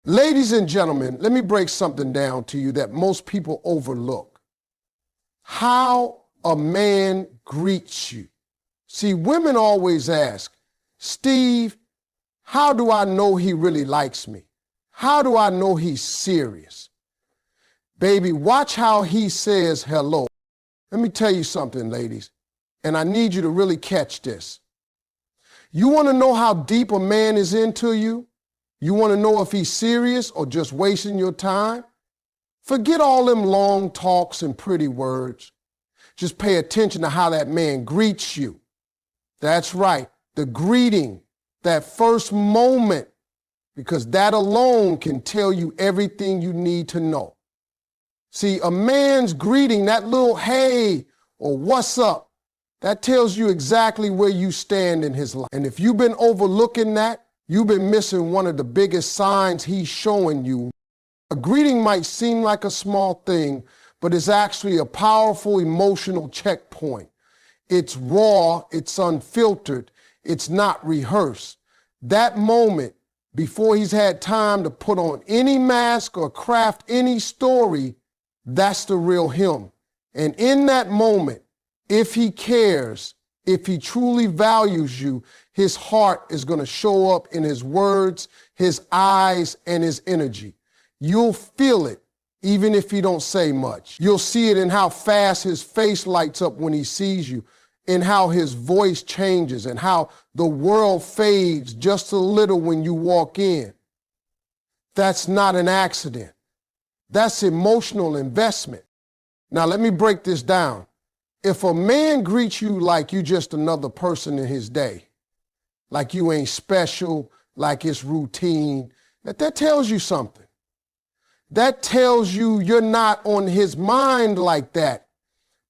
Ladies and gentlemen, let me break something down to you that most people overlook. How a man greets you. See, women always ask, Steve, how do I know he really likes me? How do I know he's serious? Baby, watch how he says hello. Let me tell you something, ladies, and I need you to really catch this. You want to know how deep a man is into you? You want to know if he's serious or just wasting your time? Forget all them long talks and pretty words. Just pay attention to how that man greets you. That's right, the greeting, that first moment, because that alone can tell you everything you need to know. See, a man's greeting, that little hey or what's up, that tells you exactly where you stand in his life. And if you've been overlooking that, you've been missing one of the biggest signs he's showing you. A greeting might seem like a small thing, but it's actually a powerful emotional checkpoint. It's raw, it's unfiltered, it's not rehearsed. That moment, before he's had time to put on any mask or craft any story, that's the real him. And in that moment, if he cares, if he truly values you, his heart is going to show up in his words, his eyes, and his energy. You'll feel it, even if he don't say much. You'll see it in how fast his face lights up when he sees you, in how his voice changes, and how the world fades just a little when you walk in. That's not an accident. That's emotional investment. Now, let me break this down. If a man greets you like you just another person in his day, like you ain't special, like it's routine, that tells you something. That tells you you're not on his mind like that.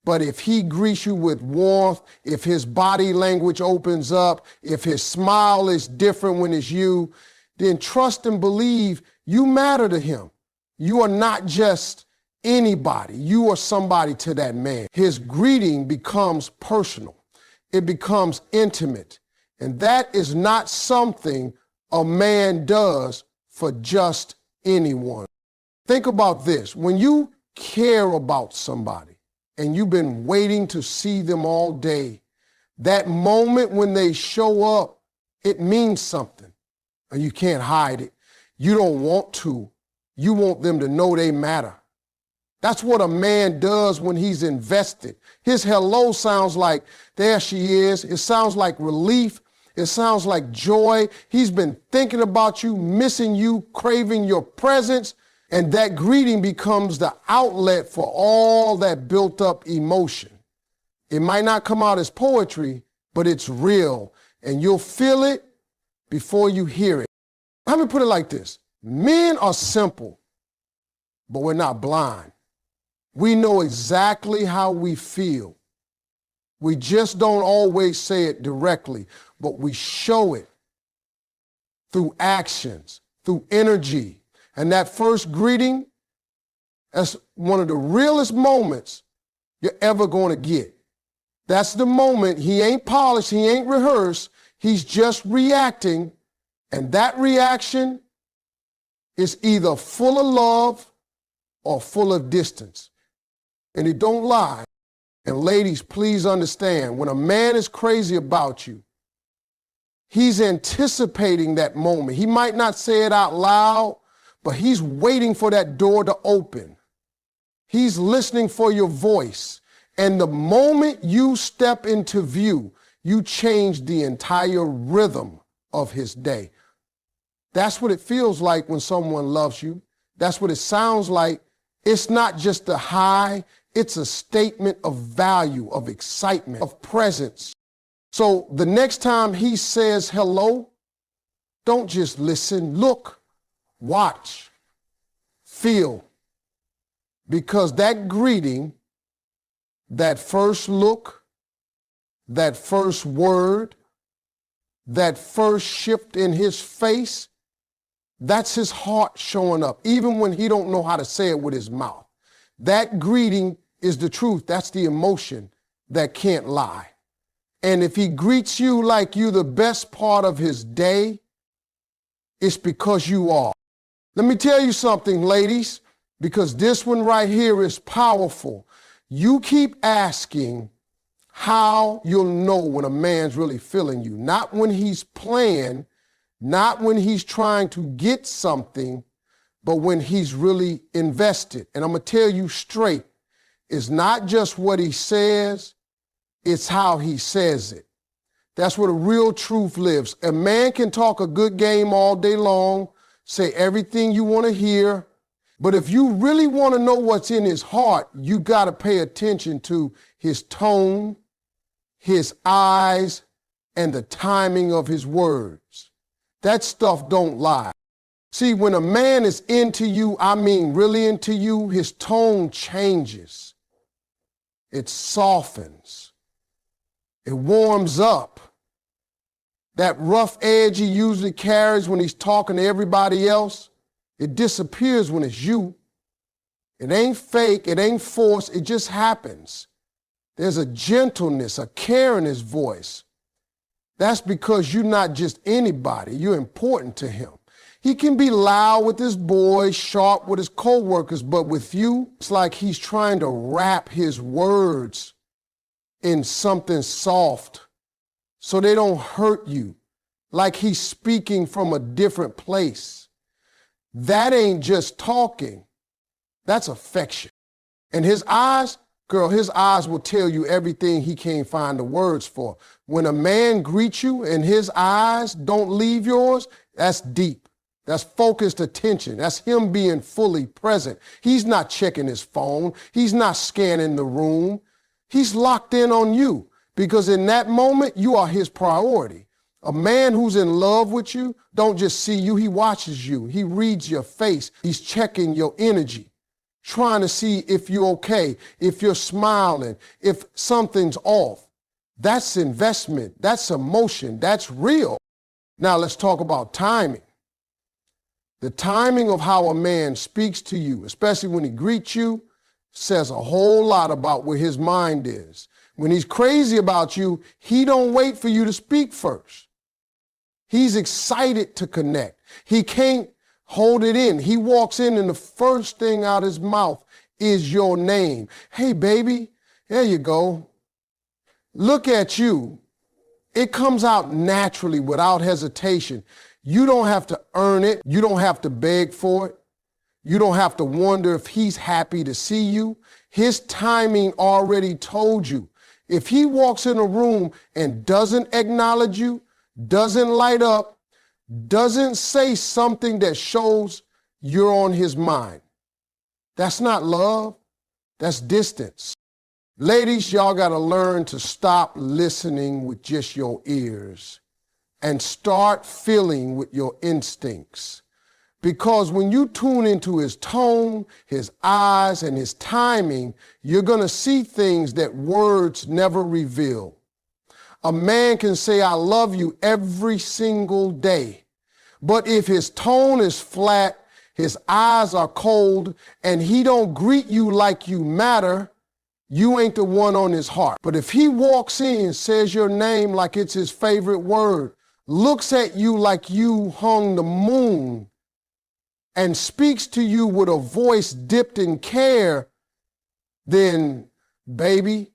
But if he greets you with warmth, if his body language opens up, if his smile is different when it's you, then trust and believe you matter to him. You are not just anybody. You are somebody to that man. His greeting becomes personal. It becomes intimate. And that is not something a man does for just anyone. Think about this. When you care about somebody and you've been waiting to see them all day, that moment when they show up, it means something. And you can't hide it. You don't want to. You want them to know they matter. That's what a man does when he's invested. His hello sounds like, there she is. It sounds like relief. It sounds like joy. He's been thinking about you, missing you, craving your presence. And that greeting becomes the outlet for all that built up emotion. It might not come out as poetry, but it's real. And you'll feel it before you hear it. Let me put it like this. Men are simple, but we're not blind. We know exactly how we feel. We just don't always say it directly, but we show it through actions, through energy. And that first greeting, that's one of the realest moments you're ever going to get. That's the moment he ain't polished, he ain't rehearsed, he's just reacting. And that reaction is either full of love or full of distance. And it don't lie. And ladies, please understand, when a man is crazy about you, he's anticipating that moment. He might not say it out loud, but he's waiting for that door to open. He's listening for your voice. And the moment you step into view, you change the entire rhythm of his day. That's what it feels like when someone loves you. That's what it sounds like. It's not just a high, it's a statement of value, of excitement, of presence. So the next time he says hello, don't just listen, look, watch, feel. Because that greeting, that first look, that first word, that first shift in his face, that's his heart showing up, even when he don't know how to say it with his mouth. That greeting is the truth. That's the emotion that can't lie. And if he greets you like you the best part of his day, it's because you are. Let me tell you something, ladies, because this one right here is powerful. You keep asking how you'll know when a man's really feeling you. Not when he's playing, not when he's trying to get something, but when he's really invested. And I'm going to tell you straight, it's not just what he says, it's how he says it. That's where the real truth lives. A man can talk a good game all day long, say everything you want to hear, but if you really want to know what's in his heart, you got to pay attention to his tone, his eyes, and the timing of his words. That stuff don't lie. See, when a man is into you, I mean really into you, his tone changes. It softens. It warms up. That rough edge he usually carries when he's talking to everybody else, it disappears when it's you. It ain't fake, it ain't forced, it just happens. There's a gentleness, a care in his voice. That's because you're not just anybody, you're important to him. He can be loud with his boys, sharp with his co-workers, but with you, it's like he's trying to wrap his words in something soft so they don't hurt you, like he's speaking from a different place. That ain't just talking, that's affection. And his eyes, girl, his eyes will tell you everything he can't find the words for. When a man greets you and his eyes don't leave yours, that's deep. That's focused attention. That's him being fully present. He's not checking his phone. He's not scanning the room. He's locked in on you because in that moment, you are his priority. A man who's in love with you don't just see you, he watches you. He reads your face. He's checking your energy, trying to see if you're okay, if you're smiling, if something's off. That's investment. That's emotion. That's real. Now let's talk about timing. The timing of how a man speaks to you, especially when he greets you, says a whole lot about where his mind is. When he's crazy about you, he don't wait for you to speak first. He's excited to connect. He can't hold it in. He walks in and the first thing out his mouth is your name. Hey, baby, there you go. Look at you. It comes out naturally without hesitation. You don't have to earn it. You don't have to beg for it. You don't have to wonder if he's happy to see you. His timing already told you. If he walks in a room and doesn't acknowledge you, doesn't light up, doesn't say something that shows you're on his mind, that's not love, that's distance. Ladies, y'all gotta learn to stop listening with just your ears and start feeling with your instincts. Because when you tune into his tone, his eyes, and his timing, you're gonna see things that words never reveal. A man can say, I love you every single day. But if his tone is flat, his eyes are cold, and he don't greet you like you matter, you ain't the one on his heart. But if he walks in, says your name like it's his favorite word, looks at you like you hung the moon, and speaks to you with a voice dipped in care, then, baby,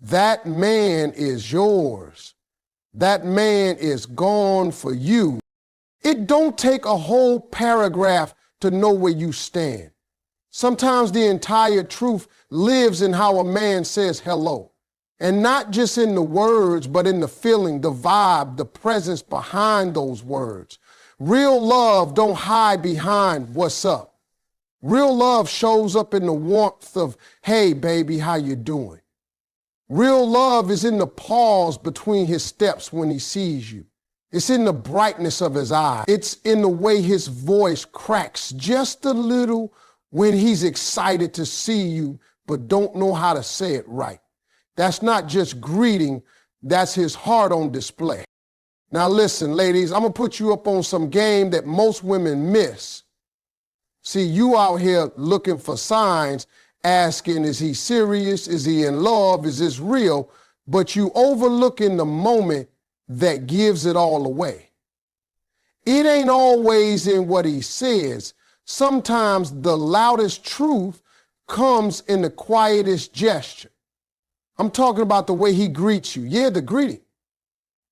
that man is yours. That man is gone for you. It don't take a whole paragraph to know where you stand. Sometimes the entire truth lives in how a man says hello. And not just in the words, but in the feeling, the vibe, the presence behind those words. Real love don't hide behind what's up. Real love shows up in the warmth of, hey, baby, how you doing? Real love is in the pause between his steps when he sees you. It's in the brightness of his eye. It's in the way his voice cracks just a little when he's excited to see you, but don't know how to say it right. That's not just greeting, that's his heart on display. Now listen, ladies, I'm gonna put you up on some game that most women miss. See, you out here looking for signs, asking, is he serious? Is he in love? Is this real? But you overlooking the moment that gives it all away. It ain't always in what he says, Sometimes the loudest truth comes in the quietest gesture. I'm talking about the way he greets you. Yeah, the greeting.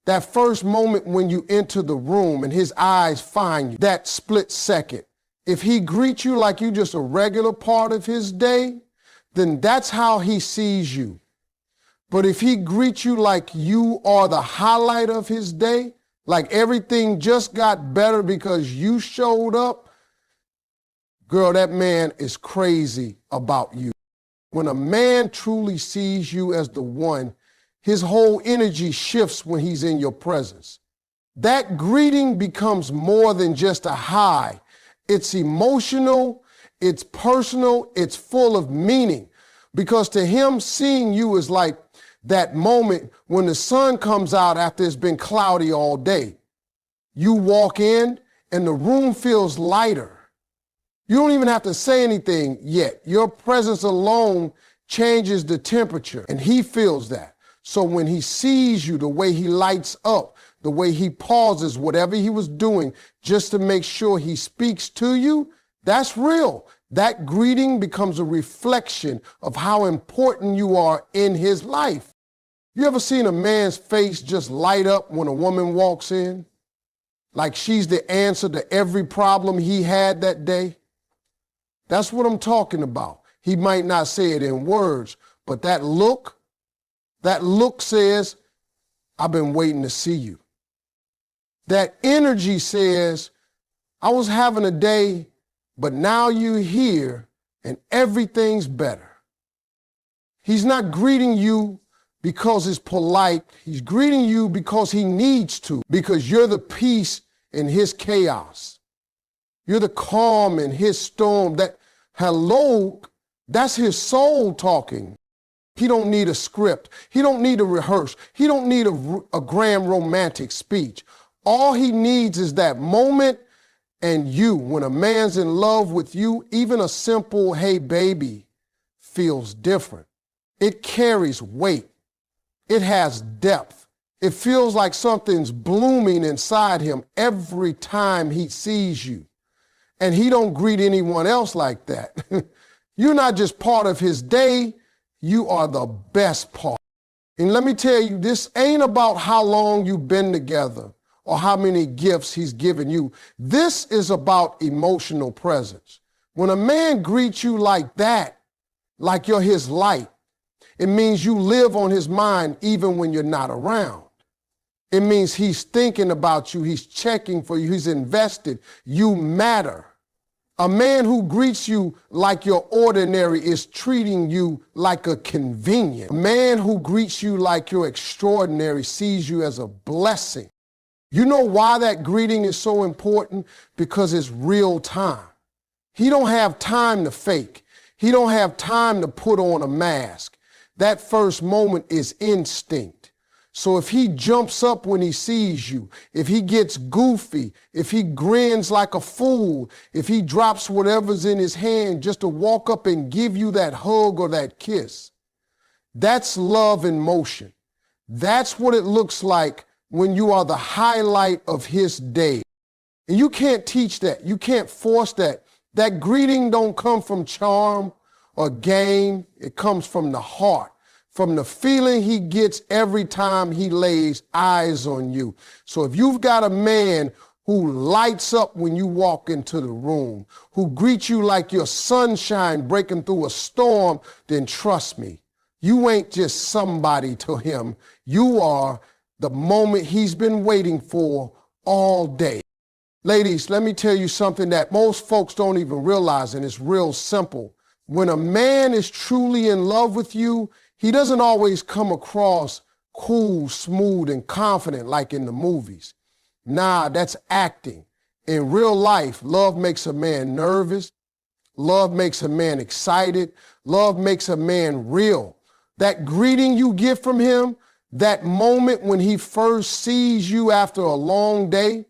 That first moment when you enter the room and his eyes find you, that split second. If he greets you like you just a regular part of his day, then that's how he sees you. But if he greets you like you are the highlight of his day, like everything just got better because you showed up, girl, that man is crazy about you. When a man truly sees you as the one, his whole energy shifts when he's in your presence. That greeting becomes more than just a hi. It's emotional, it's personal, it's full of meaning. Because to him, seeing you is like that moment when the sun comes out after it's been cloudy all day. You walk in and the room feels lighter. You don't even have to say anything yet. Your presence alone changes the temperature, and he feels that. So when he sees you, the way he lights up, the way he pauses whatever he was doing just to make sure he speaks to you, that's real. That greeting becomes a reflection of how important you are in his life. You ever seen a man's face just light up when a woman walks in? Like she's the answer to every problem he had that day? That's what I'm talking about. He might not say it in words, but that look says, I've been waiting to see you. That energy says, I was having a day, but now you're here and everything's better. He's not greeting you because it's polite. He's greeting you because he needs to, because you're the peace in his chaos. You're the calm in his storm. That hello, that's his soul talking. He don't need a script. He don't need to rehearse. He don't need a grand romantic speech. All he needs is that moment and you. When a man's in love with you, even a simple, hey, baby, feels different. It carries weight. It has depth. It feels like something's blooming inside him every time he sees you. And he don't greet anyone else like that. You're not just part of his day, you are the best part. And let me tell you, this ain't about how long you've been together or how many gifts he's given you. This is about emotional presence. When a man greets you like that, like you're his light, it means you live on his mind even when you're not around. It means he's thinking about you, he's checking for you, he's invested. You matter. A man who greets you like you're ordinary is treating you like a convenient. A man who greets you like you're extraordinary sees you as a blessing. You know why that greeting is so important? Because it's real time. He don't have time to fake. He don't have time to put on a mask. That first moment is instinct. So if he jumps up when he sees you, if he gets goofy, if he grins like a fool, if he drops whatever's in his hand just to walk up and give you that hug or that kiss, that's love in motion. That's what it looks like when you are the highlight of his day. And you can't teach that. You can't force that. That greeting don't come from charm or game. It comes from the heart, from the feeling he gets every time he lays eyes on you. So if you've got a man who lights up when you walk into the room, who greets you like your sunshine breaking through a storm, then trust me, you ain't just somebody to him. You are the moment he's been waiting for all day. Ladies, let me tell you something that most folks don't even realize, and it's real simple. When a man is truly in love with you, he doesn't always come across cool, smooth, and confident like in the movies. Nah, that's acting. In real life, love makes a man nervous. Love makes a man excited. Love makes a man real. That greeting you get from him, that moment when he first sees you after a long day,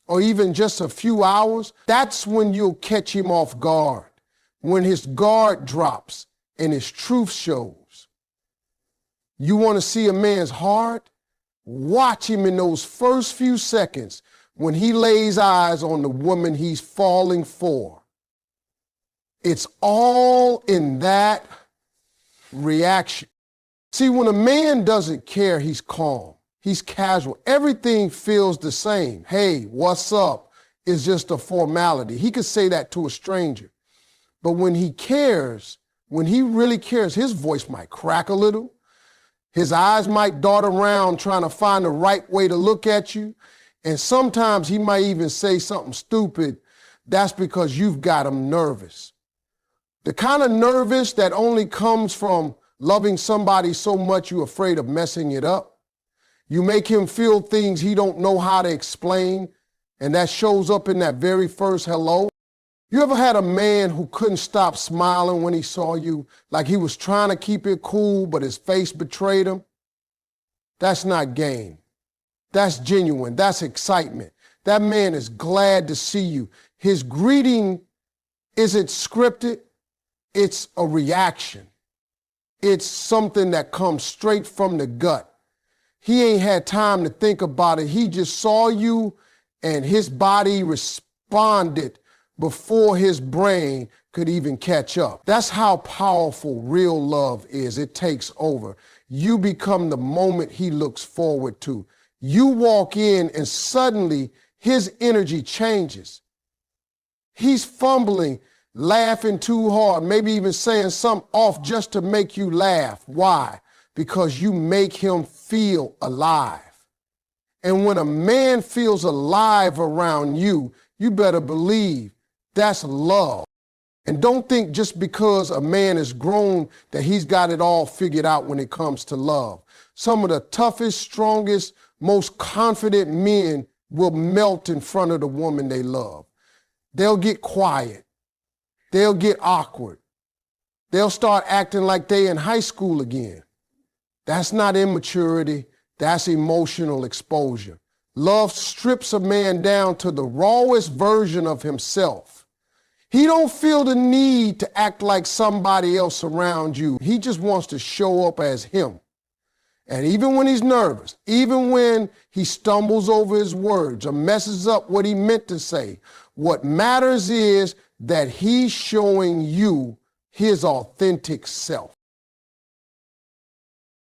or even just a few hours, that's when you'll catch him off guard. When his guard drops and his truth shows. You want to see a man's heart? Watch him in those first few seconds when he lays eyes on the woman he's falling for. It's all in that reaction. See, when a man doesn't care, he's calm. He's casual. Everything feels the same. Hey, what's up? Is just a formality. He could say that to a stranger. But when he cares, when he really cares, his voice might crack a little. His eyes might dart around trying to find the right way to look at you. And sometimes he might even say something stupid. That's because you've got him nervous. The kind of nervous that only comes from loving somebody so much you're afraid of messing it up. You make him feel things he don't know how to explain, and that shows up in that very first hello. You ever had a man who couldn't stop smiling when he saw you, like he was trying to keep it cool, but his face betrayed him? That's not game. That's genuine. That's excitement. That man is glad to see you. His greeting isn't scripted. It's a reaction. It's something that comes straight from the gut. He ain't had time to think about it. He just saw you and his body responded before his brain could even catch up. That's how powerful real love is. It takes over. You become the moment he looks forward to. You walk in and suddenly his energy changes. He's fumbling, laughing too hard, maybe even saying something off just to make you laugh. Why? Because you make him feel alive. And when a man feels alive around you, you better believe that's love. And don't think just because a man is grown that he's got it all figured out when it comes to love. Some of the toughest, strongest, most confident men will melt in front of the woman they love. They'll get quiet. They'll get awkward. They'll start acting like they in high school again. That's not immaturity. That's emotional exposure. Love strips a man down to the rawest version of himself. He don't feel the need to act like somebody else around you. He just wants to show up as him. And even when he's nervous, even when he stumbles over his words or messes up what he meant to say, what matters is that he's showing you his authentic self.